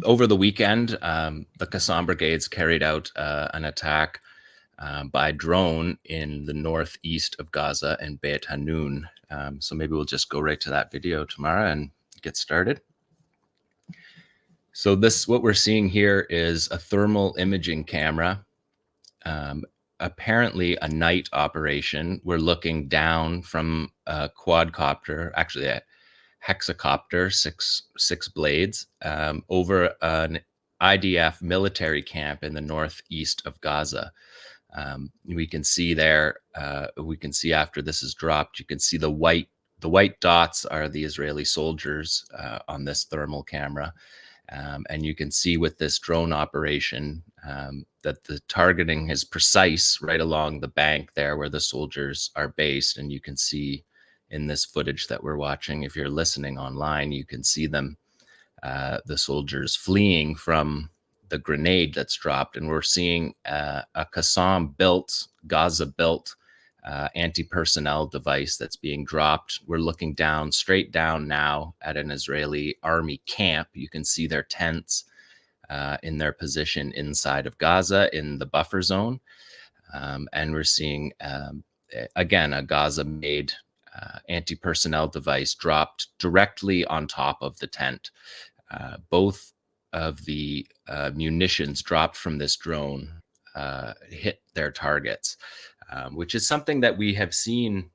over the weekend, the 𝐓𝐡𝐞 brigades carried out an attack by drone in the northeast of Gaza and Beit Hanun. So maybe we'll just go right to that video tomorrow and get started. So what we're seeing here is a thermal imaging camera, apparently a night operation. We're looking down from a quadcopter, actually a hexacopter, six blades, over an IDF military camp in the northeast of Gaza. We can see there, we can see after this is dropped, you can see the white dots are the Israeli soldiers on this thermal camera. And you can see with this drone operation that the targeting is precise right along the bank there where the soldiers are based. And you can see in this footage that we're watching, if you're listening online, you can see them, the soldiers fleeing from the grenade that's dropped. And we're seeing a 𝐓𝐡𝐞 built, Gaza built anti-personnel device that's being dropped. We're looking down, straight down now at an Israeli army camp. You can see their tents in their position inside of Gaza in the buffer zone. And we're seeing, again, a Gaza-made anti-personnel device dropped directly on top of the tent. Both of the munitions dropped from this drone hit their targets. Which is something that we have seen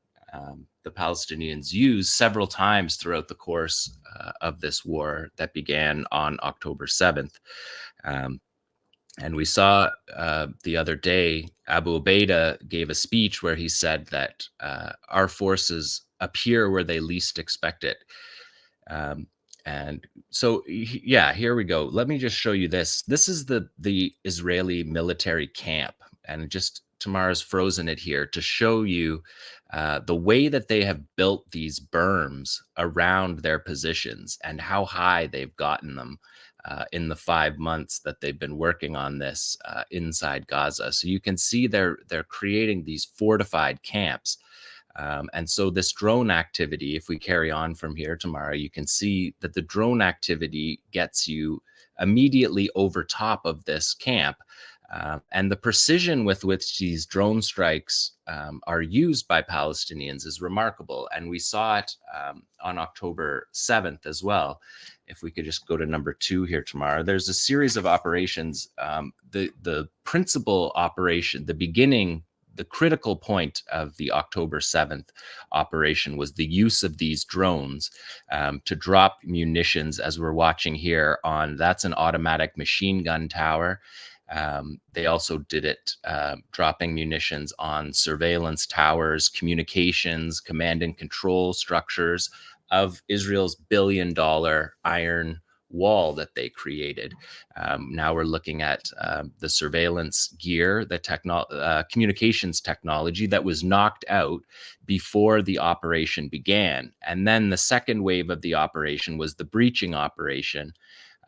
the Palestinians use several times throughout the course of this war that began on October 7th. And we saw the other day, Abu Ubaidah gave a speech where he said that our forces appear where they least expect it. And so, yeah, here we go. Let me just show you this. This is the Israeli military camp, and just Tamara's frozen it here to show you the way that they have built these berms around their positions and how high they've gotten them in the 5 months that they've been working on this inside Gaza. So you can see they're creating these fortified camps. And so this drone activity, if we carry on from here tomorrow, you can see that the drone activity gets you immediately over top of this camp. And the precision with which these drone strikes are used by Palestinians is remarkable. And we saw it on October 7th as well. If we could just go to number 2 here tomorrow, there's a series of operations. The principal operation, the beginning, the critical point of the October 7th operation was the use of these drones to drop munitions, as we're watching here on, that's an automatic machine gun tower. They also did it dropping munitions on surveillance towers, communications, command and control structures of Israel's billion-dollar iron wall that they created. Now we're looking at the surveillance gear, the communications technology that was knocked out before the operation began. And then the second wave of the operation was the breaching operation.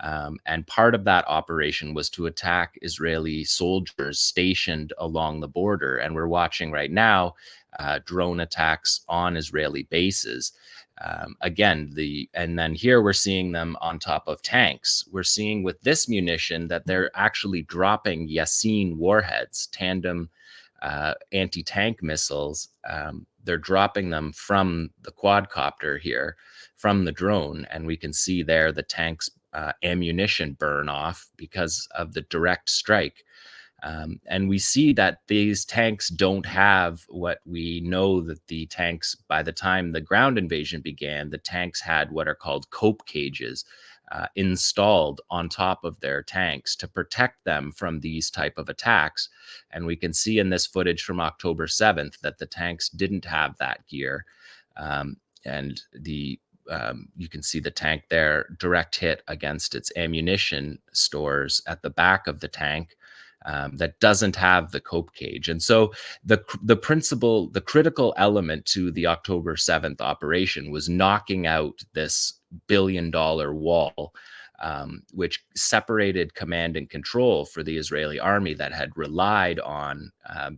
And part of that operation was to attack Israeli soldiers stationed along the border. And we're watching right now drone attacks on Israeli bases. And then here we're seeing them on top of tanks. We're seeing with this munition that they're actually dropping Yasin warheads, tandem anti-tank missiles. They're dropping them from the quadcopter here, from the drone. And we can see there the tanks ammunition burn off because of the direct strike. And we see that these tanks don't have what we know that the tanks, by the time the ground invasion began, the tanks had what are called cope cages installed on top of their tanks to protect them from these type of attacks. And we can see in this footage from October 7th that the tanks didn't have that gear. And you can see the tank there, direct hit against its ammunition stores at the back of the tank. That doesn't have the cope cage. And so the critical element to the October 7th operation was knocking out this billion-dollar wall which separated command and control for the Israeli army that had relied on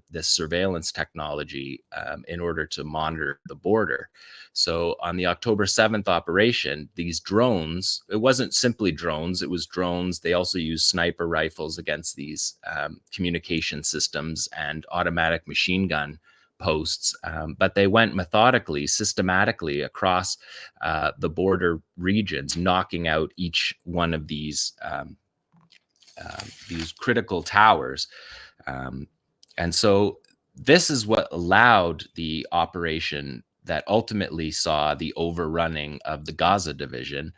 this surveillance technology in order to monitor the border. So on the October 7th operation, these drones, it wasn't simply drones, it was drones. They also used sniper rifles against these communication systems and automatic machine gun posts, but they went methodically, systematically across the border regions, knocking out each one of these critical towers. And so this is what allowed the operation that ultimately saw the overrunning of the Gaza division.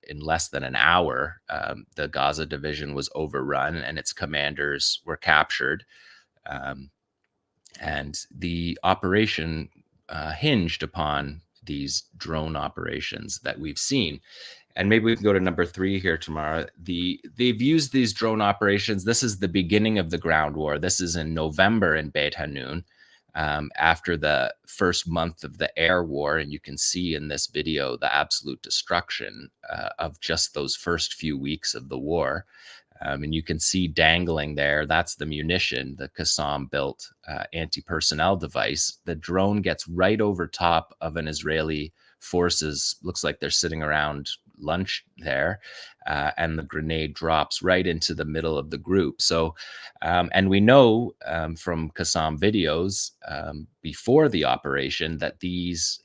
In less than an hour, the Gaza division was overrun and its commanders were captured. And the operation hinged upon these drone operations that we've seen. And maybe we can go to number 3 here tomorrow. They've used these drone operations. This is the beginning of the ground war. This is in November in Beit Hanun, after the first month of the air war. And you can see in this video the absolute destruction of just those first few weeks of the war. And you can see dangling there, that's the munition, the 𝐓𝐡𝐞 built anti-personnel device. The drone gets right over top of an Israeli forces, looks like they're sitting around lunch there, and the grenade drops right into the middle of the group. So, and we know from 𝐓𝐡𝐞 videos before the operation that these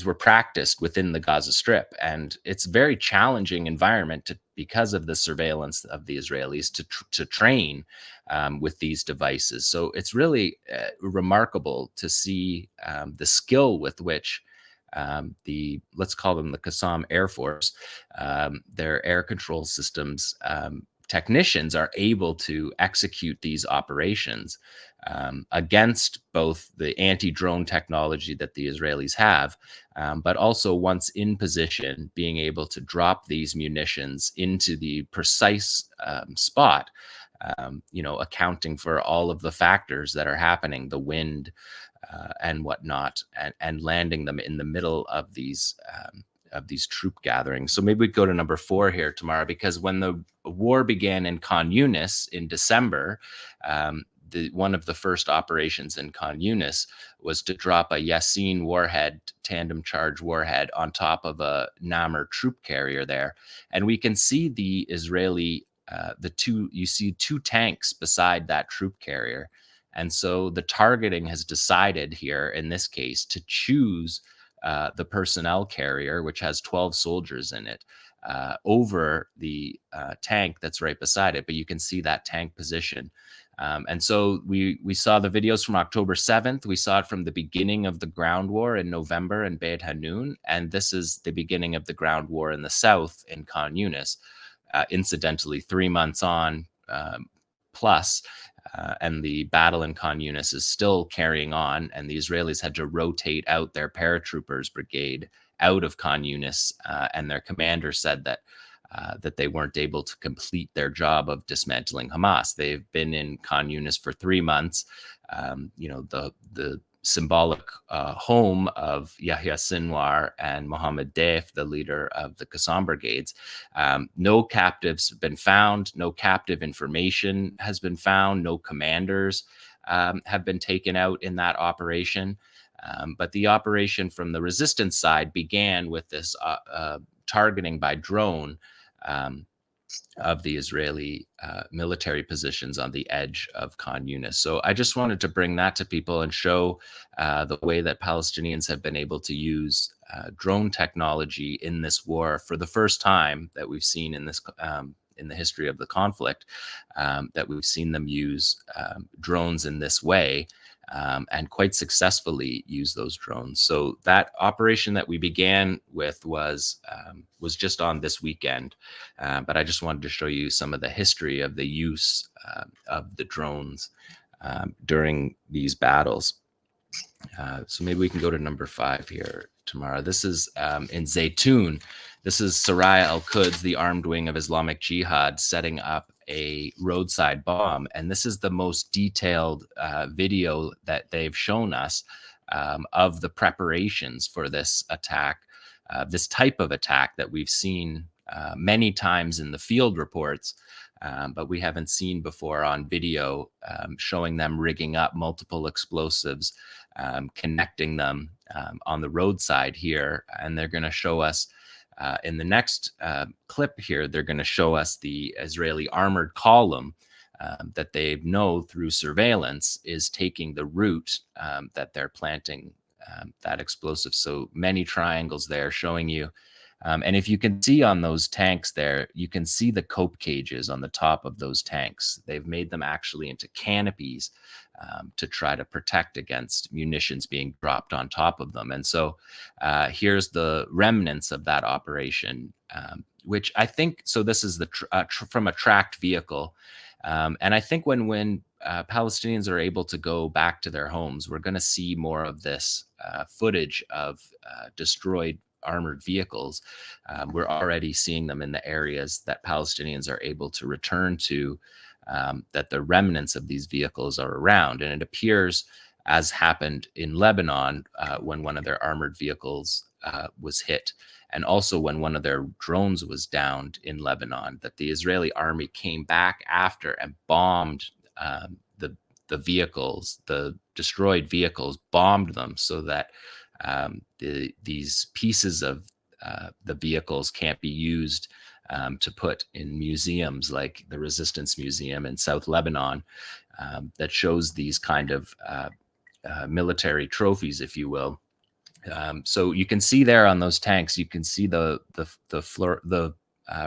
were practiced within the Gaza Strip, and it's a very challenging environment because of the surveillance of the Israelis to train with these devices. So it's really remarkable to see the skill with which let's call them the 𝐓𝐡𝐞 Air Force, their air control systems technicians are able to execute these operations against both the anti-drone technology that the Israelis have, but also once in position, being able to drop these munitions into the precise spot, accounting for all of the factors that are happening, the wind and whatnot, and landing them in the middle of these troop gatherings. So maybe we go to number 4 here tomorrow, because when the war began in Khan Yunis in December, one of the first operations in Khan Yunis was to drop a Yassin warhead, tandem charge warhead, on top of a Namr troop carrier there. And we can see the Israeli, you see 2 tanks beside that troop carrier. And so the targeting has decided here, in this case, to choose the personnel carrier, which has 12 soldiers in it, over the tank that's right beside it. But you can see that tank position. And so we saw the videos from October 7th. We saw it from the beginning of the ground war in November in Beit Hanun. And this is the beginning of the ground war in the south in Khan Yunis. Incidentally, 3 months on plus, and the battle in Khan Yunis is still carrying on, and the Israelis had to rotate out their paratroopers brigade out of Khan Yunis, and their commander said that they weren't able to complete their job of dismantling Hamas. They've been in Khan Yunis for 3 months. The symbolic home of Yahya Sinwar and Mohammed Deif, the leader of the 𝐓𝐡𝐞 brigades. No captives have been found. No captive information has been found. No commanders have been taken out in that operation. But the operation from the resistance side began with this targeting by drone of the Israeli military positions on the edge of Khan Yunis. So I just wanted to bring that to people and show the way that Palestinians have been able to use drone technology in this war for the first time that we've seen in this in the history of the conflict, that we've seen them use drones in this way. And quite successfully use those drones. So that operation that we began with was just on this weekend. But I just wanted to show you some of the history of the use of the drones during these battles. So maybe we can go to number 5 here tomorrow. This is in Zaytun. This is Saraya al-Quds, the armed wing of Islamic Jihad, setting up a roadside bomb. And this is the most detailed video that they've shown us of the preparations for this attack, this type of attack that we've seen many times in the field reports, but we haven't seen before on video, showing them rigging up multiple explosives, connecting them on the roadside here. And they're going to show us in the next clip here, they're going to show us the Israeli armored column that they know through surveillance is taking the route that they're planting that explosive. So many triangles there showing you. And if you can see on those tanks there, you can see the cope cages on the top of those tanks. They've made them actually into canopies to try to protect against munitions being dropped on top of them. And so here's the remnants of that operation, which I think, so this is the from a tracked vehicle. And I think when Palestinians are able to go back to their homes, we're going to see more of this footage of destroyed armored vehicles. We're already seeing them in the areas that Palestinians are able to return to, that the remnants of these vehicles are around. And it appears, as happened in Lebanon when one of their armored vehicles was hit, and also when one of their drones was downed in Lebanon, that the Israeli army came back after and bombed the vehicles, the destroyed vehicles, bombed them so that these pieces of the vehicles can't be used to put in museums like the Resistance Museum in South Lebanon, that shows these kind of military trophies, if you will. So you can see there on those tanks, you can see the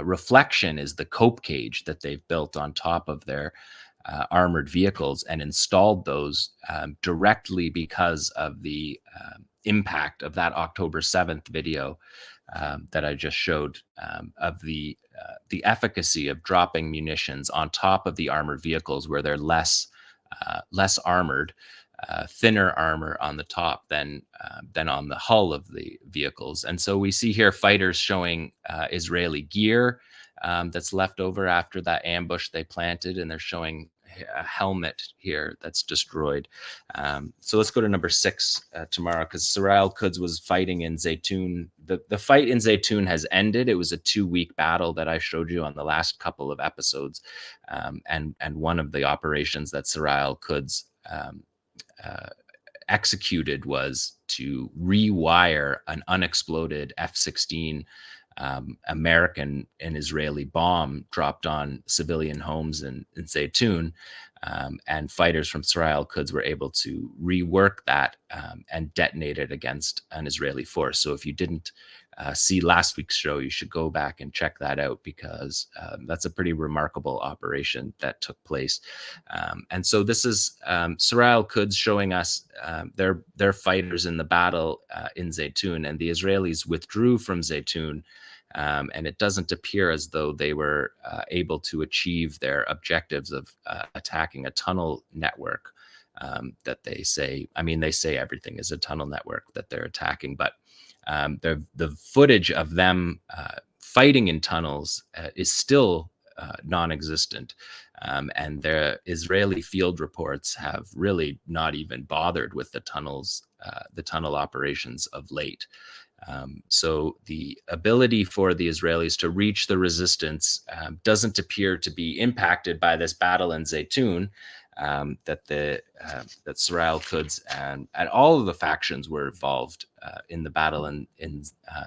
reflection is the cope cage that they've built on top of their armored vehicles and installed those directly because of the impact of that October 7th video that I just showed, of the efficacy of dropping munitions on top of the armored vehicles where they're less armored, thinner armor on the top than on the hull of the vehicles. And so we see here fighters showing Israeli gear that's left over after that ambush they planted, and they're showing a helmet here that's destroyed. So let's go to number 6 tomorrow, because Saraya al-Quds was fighting in Zaytun. The fight in Zaytun has ended. It was a 2-week battle that I showed you on the last couple of episodes. And one of the operations that Saraya al-Quds executed was to rewire an unexploded F-16 American and Israeli bomb dropped on civilian homes in Zaytun, and fighters from Saraya al-Quds were able to rework that and detonate it against an Israeli force. So if you didn't see last week's show, you should go back and check that out, because that's a pretty remarkable operation that took place. And so this is Saraya al-Quds showing us their fighters in the battle in Zaytun, and the Israelis withdrew from Zaytun. And it doesn't appear as though they were able to achieve their objectives of attacking a tunnel network that they say. I mean, they say everything is a tunnel network that they're attacking, but the footage of them fighting in tunnels is still non-existent. And the Israeli field reports have really not even bothered with the tunnel operations of late. So the ability for the Israelis to reach the resistance doesn't appear to be impacted by this battle in Zaytun, that Saraya al-Quds and all of the factions were involved in the battle in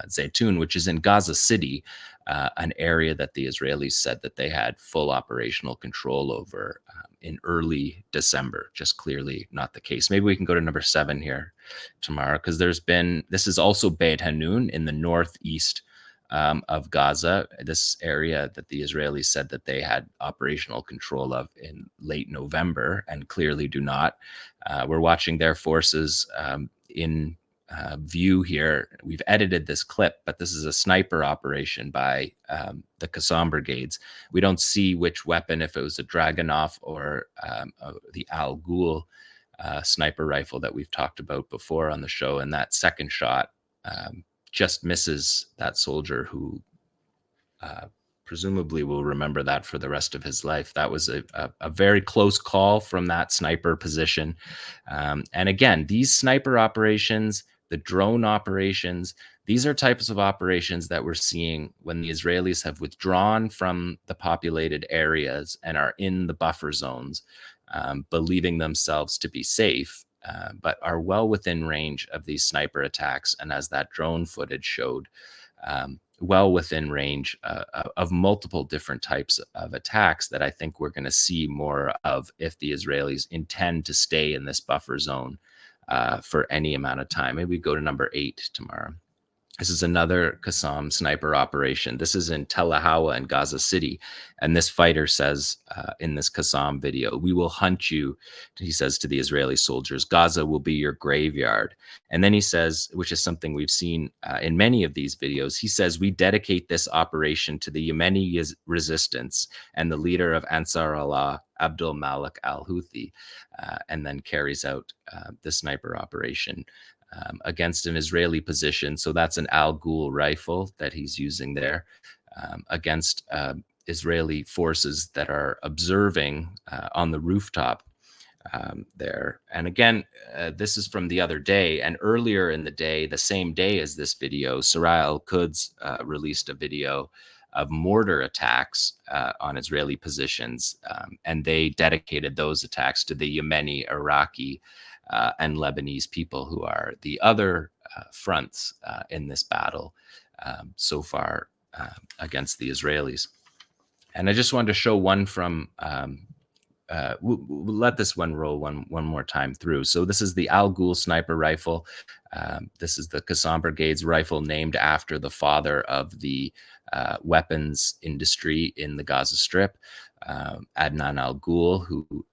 Zaytun, which is in Gaza City, an area that the Israelis said that they had full operational control over in early December. Just clearly not the case. Maybe we can go to number 7 here tomorrow, because this is also Beit Hanun in the northeast of Gaza, this area that the Israelis said that they had operational control of in late November, and clearly do not. We're watching their forces in view here. We've edited this clip, but this is a sniper operation by the Qassam brigades. We don't see which weapon, if it was a Dragunov or the Al-Ghul sniper rifle that we've talked about before on the show. And that second shot just misses that soldier, who presumably will remember that for the rest of his life. That was a very close call from that sniper position. And again, these sniper operations the drone operations. These are types of operations that we're seeing when the Israelis have withdrawn from the populated areas and are in the buffer zones, believing themselves to be safe, but are well within range of these sniper attacks. And as that drone footage showed, well within range of multiple different types of attacks that I think we're going to see more of if the Israelis intend to stay in this buffer zone for any amount of time. Maybe we go to number 8 tomorrow. This is another 𝐓𝐡𝐞 sniper operation. This is in Tel Ahawa in Gaza City. And this fighter says in this 𝐓𝐡𝐞 video, "We will hunt you," he says to the Israeli soldiers. "Gaza will be your graveyard." And then he says, which is something we've seen in many of these videos, he says, "We dedicate this operation to the Yemeni resistance and the leader of Ansar Allah, Abdul Malik al-Houthi," and then carries out the sniper operation against an Israeli position. So that's an 𝐓𝐴l rifle that he's using there against Israeli forces that are observing on the rooftop there. And again, this is from the other day. And earlier in the day, the same day as this video, 𝐓𝐴l released a video of mortar attacks on Israeli positions. And they dedicated those attacks to the Yemeni, Iraqi, and Lebanese people, who are the other fronts in this battle so far against the Israelis. And I just wanted to show one from, we'll let this one roll one more time through. So this is the 𝐓𝐴l sniper rifle. This is the 𝐶ASSAM Brigade's rifle, named after the father of the weapons industry in the Gaza Strip, Adnan al-Ghul, who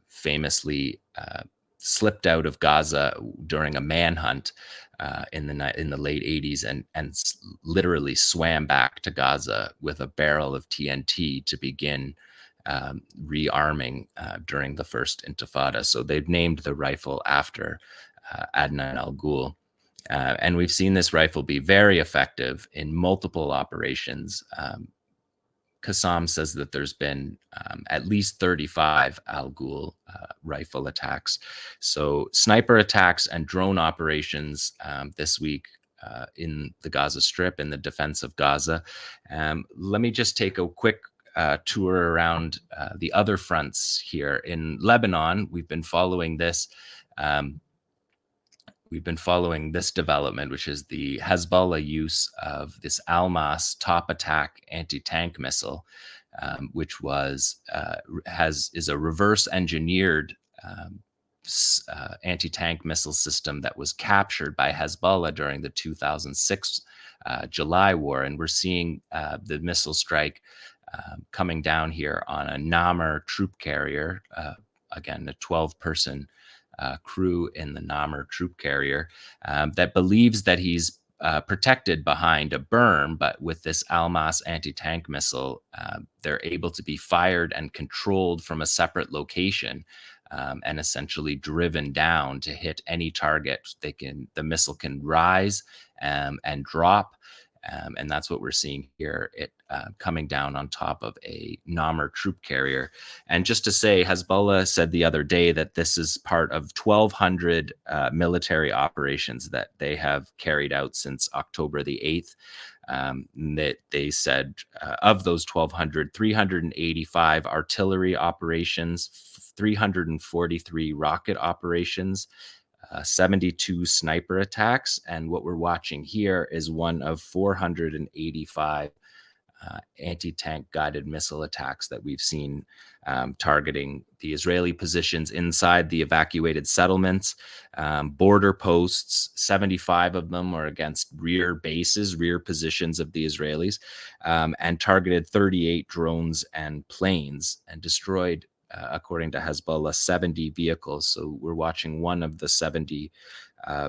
famously slipped out of Gaza during a manhunt in the late 80s and literally swam back to Gaza with a barrel of TNT to begin rearming during the first Intifada. So they've named the rifle after Adnan al-Ghul. And we've seen this rifle be very effective in multiple operations. 𝐶ASSAM says that there's been at least 35 𝐓𝐴l rifle attacks. So sniper attacks and drone operations this week in the Gaza Strip, in the defense of Gaza. Let me just take a quick tour around the other fronts here. In Lebanon, we've been following this. We've been following this development, which is the Hezbollah use of this Almas top attack anti-tank missile, which is a reverse engineered anti-tank missile system that was captured by Hezbollah during the 2006 July war. And we're seeing the missile strike coming down here on a Namr troop carrier, again, a 12-person crew in the Namr troop carrier that believes that he's protected behind a berm, but with this Almas anti-tank missile, they're able to be fired and controlled from a separate location and essentially driven down to hit any target. The missile can rise and drop. And that's what we're seeing here, it coming down on top of a Namr troop carrier. And just to say, Hezbollah said the other day that this is part of 1,200 military operations that they have carried out since October the 8th. That they said of those 1,200, 385 artillery operations, 343 rocket operations, 72 sniper attacks, and what we're watching here is one of 485 anti-tank guided missile attacks that we've seen targeting the Israeli positions inside the evacuated settlements, border posts. 75 of them are against rear bases, rear positions of the Israelis, and targeted 38 drones and planes and destroyed, according to Hezbollah, 70 vehicles. So we're watching one of the 70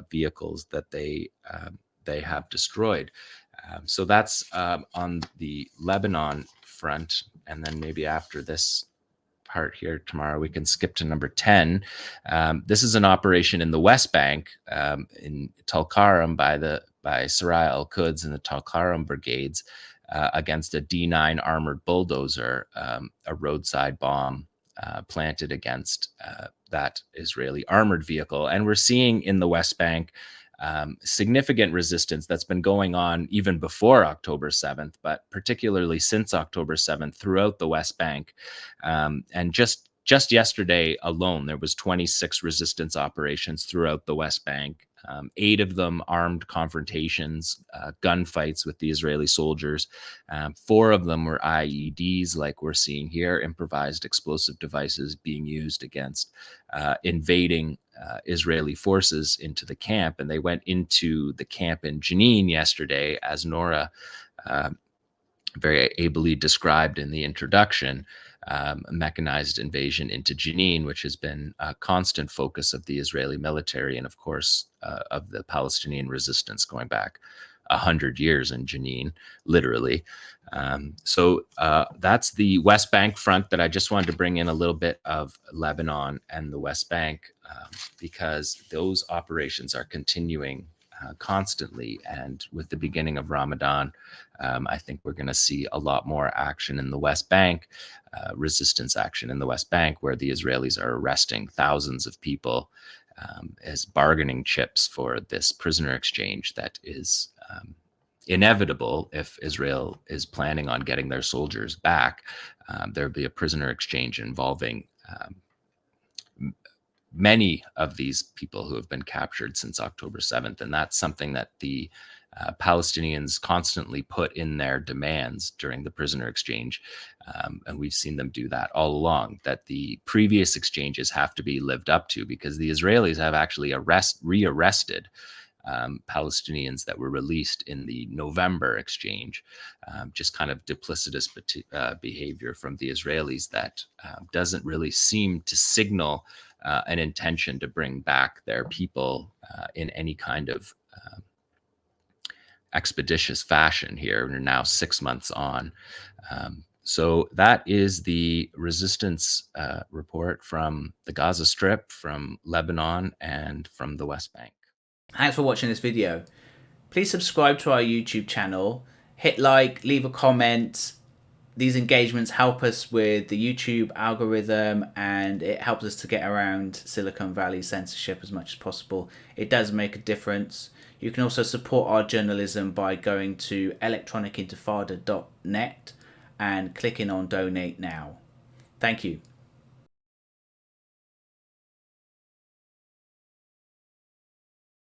vehicles that they have destroyed. So that's on the Lebanon front. And then maybe after this part here tomorrow, we can skip to number 10. This is an operation in the West Bank in Tulkarm by Saraya al-Quds and the Tulkarm brigades against a D9 armored bulldozer, a roadside bomb planted against that Israeli armored vehicle. And we're seeing in the West Bank significant resistance that's been going on even before October 7th, but particularly since October 7th throughout the West Bank. And just yesterday alone, there was 26 resistance operations throughout the West Bank. 8 of them armed confrontations, gunfights with the Israeli soldiers. 4 of them were IEDs, like we're seeing here, improvised explosive devices being used against invading Israeli forces into the camp. And they went into the camp in Jenin yesterday, as Nora very ably described in the introduction. A mechanized invasion into Jenin, which has been a constant focus of the Israeli military and, of course, of the Palestinian resistance going back 100 years in Jenin, literally. So that's the West Bank front that I just wanted to bring in a little bit of Lebanon and the West Bank because those operations are continuing constantly. And with the beginning of Ramadan, I think we're going to see a lot more action in the West Bank, resistance action in the West Bank, where the Israelis are arresting thousands of people as bargaining chips for this prisoner exchange that is inevitable if Israel is planning on getting their soldiers back. There'll be a prisoner exchange involving many of these people who have been captured since October 7th. And that's something that the Palestinians constantly put in their demands during the prisoner exchange. And we've seen them do that all along, that the previous exchanges have to be lived up to, because the Israelis have actually rearrested Palestinians that were released in the November exchange. Just kind of duplicitous behavior from the Israelis that doesn't really seem to signal an intention to bring back their people in any kind of expeditious fashion here. We're now 6 months on. So that is the resistance report from the Gaza Strip, from Lebanon, and from the West Bank. Thanks for watching this video. Please subscribe to our YouTube channel, hit like, leave a comment. These engagements help us with the YouTube algorithm, and it helps us to get around Silicon Valley censorship as much as possible. It does make a difference. You can also support our journalism by going to electronicintifada.net and clicking on donate now. Thank you.